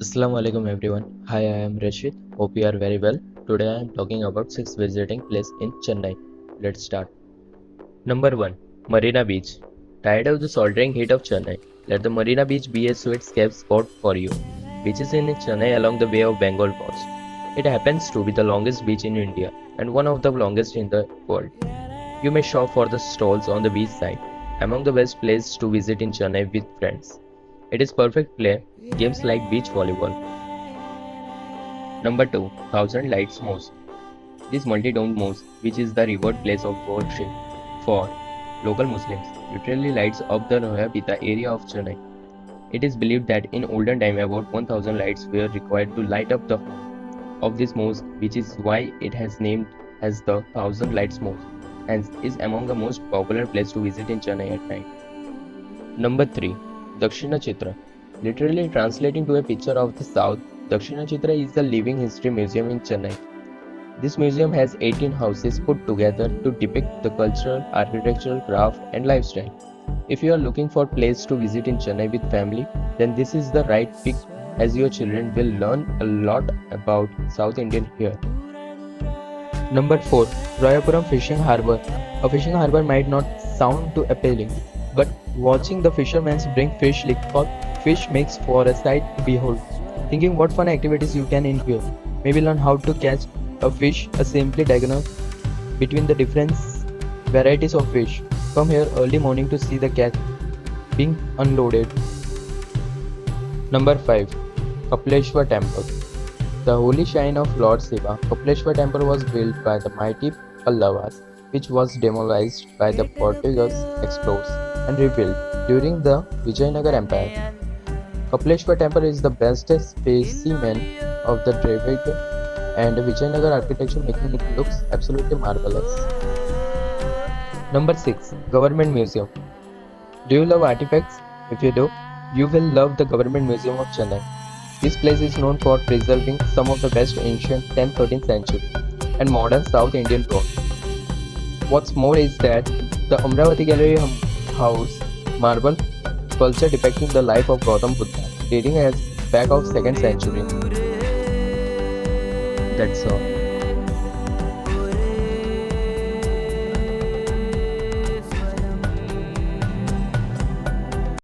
Assalamu alaikum everyone. Hi, I am Rashid. Hope you are very well. Today I am talking about 6 visiting place in Chennai. Let's start. Number 1. Marina Beach. Tired of the sweltering heat of Chennai? Let the Marina Beach be a sweet escape spot for you. Beaches in Chennai along the Bay of Bengal coast. It happens to be the longest beach in India and one of the longest in the world. You may shop for the stalls on the beach side. Among the best places to visit in Chennai with friends. It is perfect play games like beach volleyball. Number 2. Thousand Lights Mosque. This multi-domed mosque, which is the revered place of worship for local Muslims, literally lights up the Roya Pita area of Chennai. It is believed that in olden time about 1000 lights were required to light up the whole of this mosque, which is why it has named as the Thousand Lights Mosque and is among the most popular places to visit in Chennai at night. Number 3. Dakshina Chitra. Literally translating to a picture of the south, Dakshina Chitra is the living history museum in Chennai. This museum has 18 houses put together to depict the cultural, architectural, craft and lifestyle. If you are looking for a place to visit in Chennai with family, then this is the right pick as your children will learn a lot about South Indian here. Number 4. Royapuram Fishing Harbour. A fishing harbour might not sound too appealing, but watching the fishermen bring fish like fish makes for a sight to behold. Thinking what fun activities you can enjoy. Maybe learn how to catch a fish, or simply diagnose between the different varieties of fish. Come here early morning to see the catch being unloaded. Number 5. Kapaleshwar Temple. The holy shrine of Lord Shiva, Kapaleshwar Temple was built by the mighty Pallavas, which was demolished by the Portuguese explorers and rebuilt during the Vijayanagar Empire. Kapaleshwar Temple is the best specimen of the Dravidian and Vijayanagar architecture, making it look absolutely marvelous. Number 6. Government Museum. Do you love artifacts? If you do, you will love the Government Museum of Chennai. This place is known for preserving some of the best ancient 10th-13th century and modern South Indian bronze. What's more is that the Amravati Gallery house marble sculpture depicting the life of Gautam Buddha, dating as back of 2nd century. That's all.